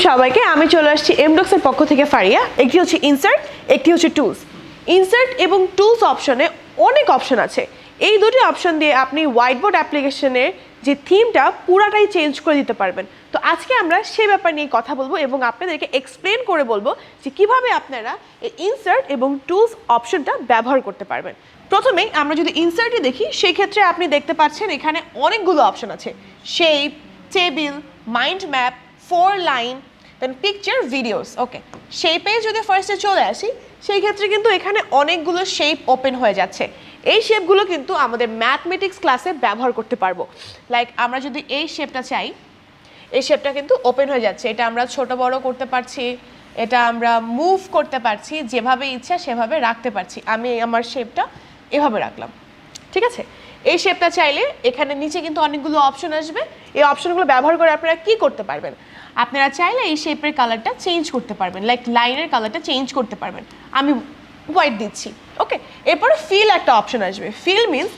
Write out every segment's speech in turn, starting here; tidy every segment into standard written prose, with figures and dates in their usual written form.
সবাইকে, আমি চলে আসছি এমডক্সের পক্ষ থেকে ফারিয়া। একটি হচ্ছে ইনসার্ট, একটি হচ্ছে টুলস। ইনসার্ট এবং টুলস অপশনে অনেক অপশন আছে। এই দুটি অপশন দিয়ে আপনি হোয়াইটবোর্ড অ্যাপ্লিকেশনের যে থিমটা পুরাটাই চেঞ্জ করে দিতে পারবেন। তো আজকে আমরা সেই ব্যাপার নিয়ে কথা বলবো এবং আপনাদেরকে এক্সপ্লেন করে বলবো যে কিভাবে আপনারা এই ইনসার্ট এবং টুলস অপশনটা ব্যবহার করতে পারবেন। প্রথমেই আমরা যদি ইনসার্টে দেখি, সেই ক্ষেত্রে আপনি দেখতে পাচ্ছেন এখানে অনেকগুলো অপশন আছে। Shape, table, mind map, 4 line, then picture, videos. Okay, শেপে যদি ফার্স্টে চলে আসি, সেই ক্ষেত্রে কিন্তু এখানে অনেকগুলো শেপ ওপেন হয়ে যাচ্ছে। এই শেপগুলো কিন্তু আমাদের ম্যাথমেটিক্স ক্লাসে ব্যবহার করতে পারবো। লাইক আমরা যদি এই শেপটা চাই, এই শেপটা কিন্তু ওপেন হয়ে যাচ্ছে। এটা আমরা ছোট বড় করতে পারছি, এটা আমরা মুভ করতে পারছি, যেভাবে ইচ্ছা সেভাবে রাখতে পারছি। আমি আমার শেপটা এভাবে রাখলাম, ঠিক আছে। এই শেপটা চাইলে এখানে নিচে কিন্তু অনেকগুলো অপশন আসবে। এই অপশনগুলো ব্যবহার করে আপনারা কি করতে পারবেন, আপনারা চাইলে এই শেপের কালারটা চেঞ্জ করতে পারবেন, লাইক লাইনের কালারটা চেঞ্জ করতে পারবেন। আমি হোয়াইট দিচ্ছি, ওকে। এরপরে ফিল একটা অপশন আসবে। ফিল মিনস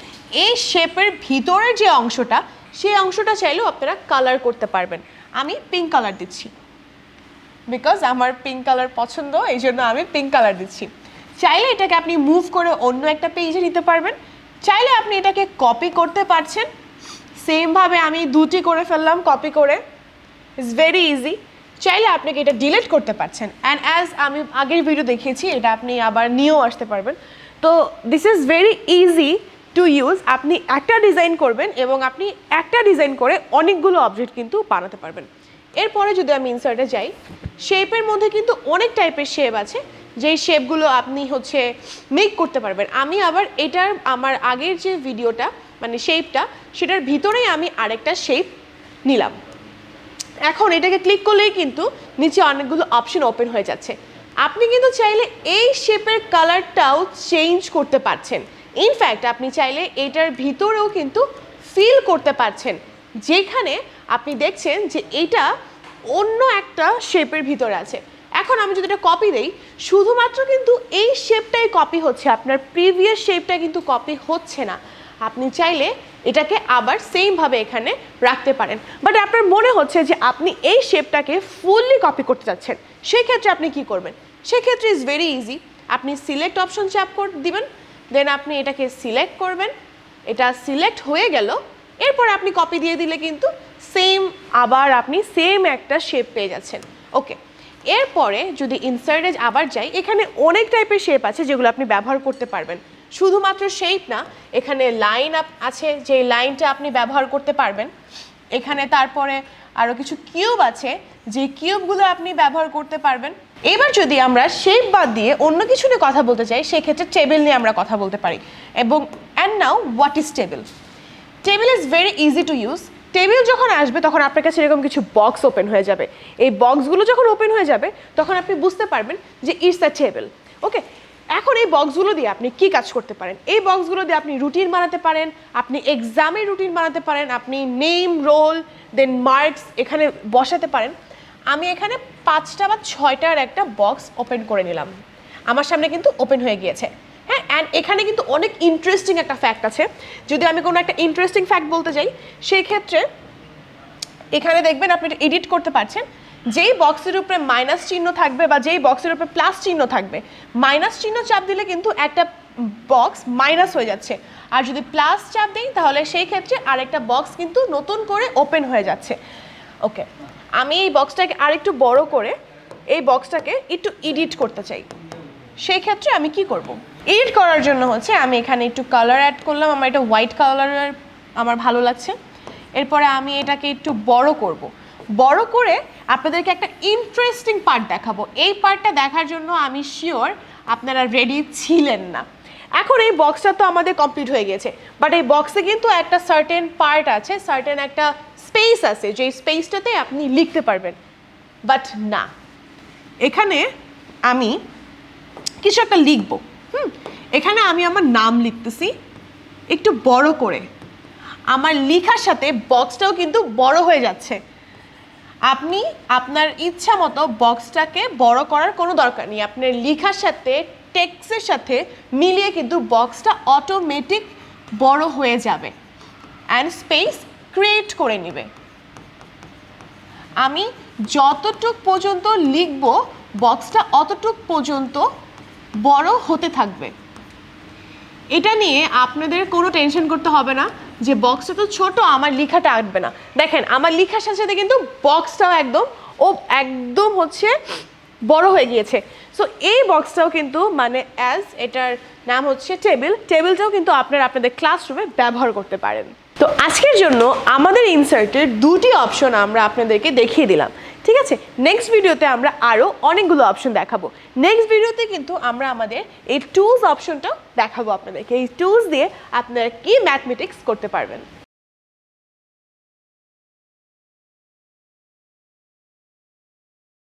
এই শেপের ভিতরের যে অংশটা, সেই অংশটা চাইলেও আপনারা কালার করতে পারবেন। আমি পিঙ্ক কালার দিচ্ছি, বিকজ আমার পিঙ্ক কালার পছন্দ, এই জন্য আমি পিঙ্ক কালার দিচ্ছি। চাইলে এটাকে আপনি মুভ করে অন্য একটা পেজে নিতে পারবেন, চাইলে আপনি এটাকে কপি করতে পারছেন। সেমভাবে আমি দুটি করে ফেললাম কপি করে, ইটস ভেরি ইজি। চাইলে আপনাকে এটা ডিলিট করতে পারছেন। অ্যান্ড অ্যাজ আমি আগের ভিডিও দেখিয়েছি, এটা আপনি আবার নিয়েও আসতে পারবেন। তো this is very easy to use. আপনি একটা ডিজাইন করবেন এবং আপনি একটা ডিজাইন করে অনেকগুলো অবজেক্ট কিন্তু বানাতে পারবেন। এরপরে যদি আমি ইনসার্টে যাই, শেপের মধ্যে কিন্তু অনেক টাইপের শেপ আছে, যেই শেপগুলো আপনি হচ্ছে মেক করতে পারবেন। আমি আবার এটার আমার আগের যে ভিডিওটা মানে শেপটা, সেটার ভিতরেই আমি আরেকটা শেপ নিলাম। এখন এটাকে ক্লিক করলেই কিন্তু নিচে অনেকগুলো অপশন ওপেন হয়ে যাচ্ছে। আপনি কিন্তু চাইলে এই শেপের কালারটাও চেঞ্জ করতে পারছেন। ইনফ্যাক্ট আপনি চাইলে এটার ভিতরেও কিন্তু ফিল করতে পারছেন, যেখানে আপনি দেখছেন যে এটা অন্য একটা শেপের ভিতরে আছে। এখন আমি যদি এটা কপি দেই, শুধুমাত্র কিন্তু এই শেপটাই কপি হচ্ছে, আপনার প্রিভিয়াস শেপটা কিন্তু কপি হচ্ছে না। আপনি চাইলে এটাকে আবার সেমভাবে এখানে রাখতে পারেন। বাট আপনার মনে হচ্ছে যে আপনি এই শেপটাকে ফুললি কপি করতে যাচ্ছেন, সেক্ষেত্রে আপনি কি করবেন? সেক্ষেত্রে ইজ ভেরি ইজি। আপনি সিলেক্ট অপশন চাপ করে দিবেন, দেন আপনি এটাকে সিলেক্ট করবেন। এটা সিলেক্ট হয়ে গেল, এরপর আপনি কপি দিয়ে দিলে কিন্তু সেম আবার আপনি সেম একটা শেপ পেয়ে যাচ্ছেন। ওকে, এরপরে যদি ইনসার্টে আবার যাই, এখানে অনেক টাইপের শেপ আছে যেগুলো আপনি ব্যবহার করতে পারবেন। শুধুমাত্র শেপ না, এখানে লাইন আছে, যে লাইনটা আপনি ব্যবহার করতে পারবেন। এখানে তারপরে আরও কিছু কিউব আছে, যে কিউবগুলো আপনি ব্যবহার করতে পারবেন। এবার যদি আমরা শেপ বাদ দিয়ে অন্য কিছু নিয়ে কথা বলতে চাই, সেক্ষেত্রে টেবিল নিয়ে আমরা কথা বলতে পারি। এবং and now, what is table? Table is very easy to use. Table যখন আসবে তখন আপনার কাছে এরকম কিছু বক্স ওপেন হয়ে যাবে। এই বক্সগুলো যখন ওপেন হয়ে যাবে তখন আপনি বুঝতে পারবেন যে ইটস আ টেবিল। ওকে, এখন এই বক্সগুলো দিয়ে আপনি কি কাজ করতে পারেন? এই বক্সগুলো দিয়ে আপনি রুটিন বানাতে পারেন, আপনি এক্সামের রুটিন বানাতে পারেন, আপনি নেম, রোল, দেন মার্কস এখানে বসাতে পারেন। আমি এখানে 5টা বা 6টার একটা বক্স ওপেন করে নিলাম, আমার সামনে কিন্তু ওপেন হয়ে গিয়েছে। হ্যাঁ, অ্যান্ড এখানে কিন্তু অনেক ইন্টারেস্টিং একটা ফ্যাক্ট আছে। যদি আমি কোনো একটা ইন্টারেস্টিং ফ্যাক্ট বলতে যাই, সেই ক্ষেত্রে এখানে দেখবেন আপনি এডিট করতে পারছেন। যেই বক্সের উপরে মাইনাস চিহ্ন থাকবে বা যেই বক্সের উপরে প্লাস চিহ্ন থাকবে, মাইনাস চিহ্ন চাপ দিলে কিন্তু একটা বক্স মাইনাস হয়ে যাচ্ছে, আর যদি প্লাস চাপ দিই তাহলে সেই ক্ষেত্রে আরেকটা বক্স কিন্তু নতুন করে ওপেন হয়ে যাচ্ছে। ওকে, আমি এই বক্সটাকে আরেকটু বড় করে এই বক্সটাকে একটু এডিট করতে চাই, সেই ক্ষেত্রে আমি কি করব? এডিট করার জন্য হচ্ছে আমি এখানে একটু কালার অ্যাড করলাম। আমার এটা হোয়াইট কালারের আমার ভালো লাগছে। এরপরে আমি এটাকে একটু বড় করব। বড় করে আপনাদেরকে একটা ইন্টারেস্টিং পার্ট দেখাবো। এই পার্টটা দেখার জন্য আমি শিওর আপনারা রেডি ছিলেন না। এখন এই বক্সটা তো আমাদের কমপ্লিট হয়ে গেছে, বাট এই বক্সে কিন্তু একটা সার্টেন পার্ট আছে, সার্টেন একটা স্পেস আছে, যে স্পেসটাতে আপনি লিখতে পারবেন। বাট না, এখানে আমি কিছু একটা লিখবো। এখানে আমি আমার নাম লিখতেছি একটু বড় করে। আমার লেখার সাথে বক্সটাও কিন্তু বড় হয়ে যাচ্ছে। আপনি আপনার ইচ্ছা মতো বক্সটাকে বড় করার কোনো দরকার নেই। আপনার লেখার সাথে টেক্সটের সাথে মিলিয়ে কিন্তু বক্সটা অটোমেটিক বড় হয়ে যাবে অ্যান্ড স্পেস ক্রিয়েট করে নেবে। আমি যতটুক পর্যন্ত লিখব বক্সটা অতটুক পর্যন্ত বড় হতে থাকবে। এটা নিয়ে আপনাদের কোনো টেনশন করতে হবে না যে বক্সটা তো ছোট, আমার লেখাটা আঁটবে না। দেখেন আমার লেখার সাথে সাথে কিন্তু বক্সটাও একদম হচ্ছে বড় হয়ে গিয়েছে। সো এই বক্সটাও কিন্তু মানে এটার নাম হচ্ছে টেবিলটাও কিন্তু আপনারা আপনাদের ক্লাসরুমে ব্যবহার করতে পারেন। তো আজকের জন্য আমাদের ইনসার্টের দুটি অপশন আমরা আপনাদেরকে দেখিয়ে দিলাম, ঠিক আছে? নেক্সট ভিডিওতে আমরা আরও অনেকগুলো অপশন দেখাবো। নেক্সট ভিডিওতে কিন্তু আমরা আমাদের এই টুলস অপশনটাও দেখাবো আপনাদেরকে। এই টুলস দিয়ে আপনারা কি ম্যাথমেটিক্স করতে পারবেন।